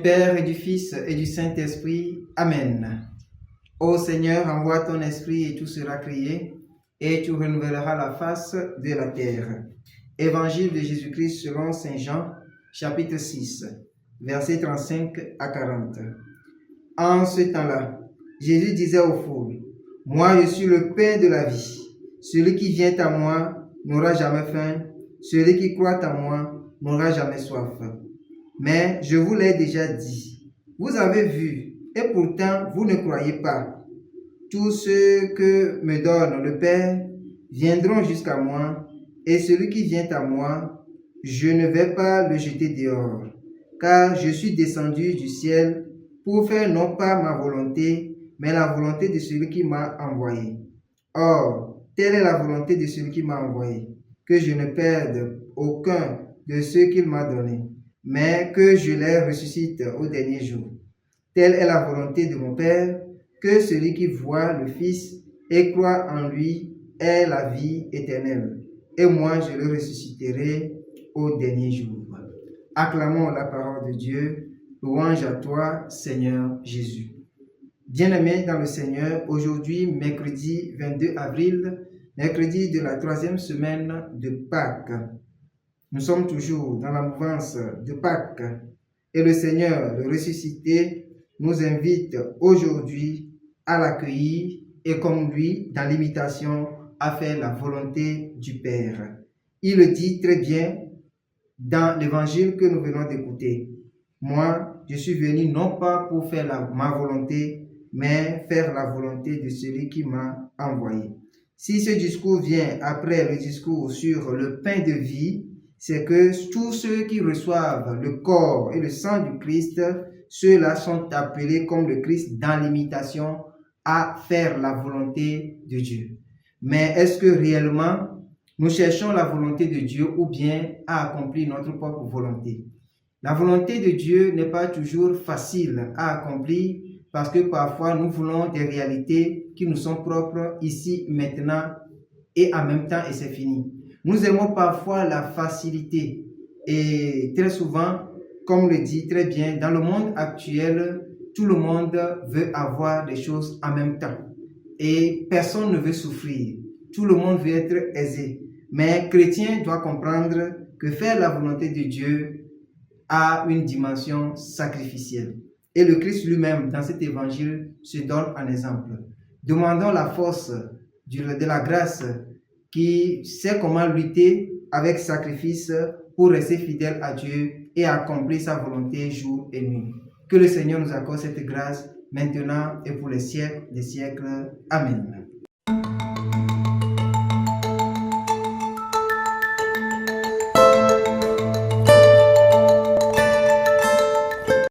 Père et du Fils et du Saint-Esprit. Amen. Ô Seigneur, envoie ton esprit et tout sera créé, et tu renouvelleras la face de la terre. Évangile de Jésus-Christ selon Saint Jean, chapitre 6, versets 35 à 40. En ce temps-là, Jésus disait aux foules, « Moi, je suis le pain de la vie. Celui qui vient à moi n'aura jamais faim. Celui qui croit en moi n'aura jamais soif. Mais je vous l'ai déjà dit. Vous avez vu, et pourtant vous ne croyez pas. Tous ceux que me donne le Père viendront jusqu'à moi, et celui qui vient à moi, je ne vais pas le jeter dehors, car je suis descendu du ciel pour faire non pas ma volonté, mais la volonté de celui qui m'a envoyé. Or, telle est la volonté de celui qui m'a envoyé, que je ne perde aucun de ceux qu'il m'a donnés, mais que je les ressuscite au dernier jour. Telle est la volonté de mon Père, que celui qui voit le Fils et croit en lui ait la vie éternelle, et moi je le ressusciterai au dernier jour. Acclamons la parole de Dieu. Louange à toi, Seigneur Jésus. Bien-aimés dans le Seigneur, aujourd'hui, mercredi 22 avril, mercredi de la 3e semaine de Pâques. Nous sommes toujours dans la mouvance de Pâques et le Seigneur, le ressuscité, nous invite aujourd'hui à l'accueillir et comme lui, dans l'imitation, à faire la volonté du Père. Il le dit très bien dans l'évangile que nous venons d'écouter. Moi, je suis venu non pas pour faire ma volonté, mais faire la volonté de celui qui m'a envoyé. Si ce discours vient après le discours sur le pain de vie, c'est que tous ceux qui reçoivent le corps et le sang du Christ, ceux-là sont appelés comme le Christ dans l'imitation à faire la volonté de Dieu. Mais est-ce que réellement nous cherchons la volonté de Dieu ou bien à accomplir notre propre volonté? La volonté de Dieu n'est pas toujours facile à accomplir parce que parfois nous voulons des réalités qui nous sont propres ici, maintenant et en même temps et c'est fini. Nous aimons parfois la facilité et très souvent, comme le dit très bien, dans le monde actuel, tout le monde veut avoir des choses en même temps et personne ne veut souffrir. Tout le monde veut être aisé. Mais chrétien doit comprendre que faire la volonté de Dieu a une dimension sacrificielle. Et le Christ lui-même, dans cet évangile, se donne un exemple. Demandons la force de la grâce qui sait comment lutter avec sacrifice pour rester fidèle à Dieu et accomplir sa volonté jour et nuit. Que le Seigneur nous accorde cette grâce maintenant et pour les siècles des siècles. Amen.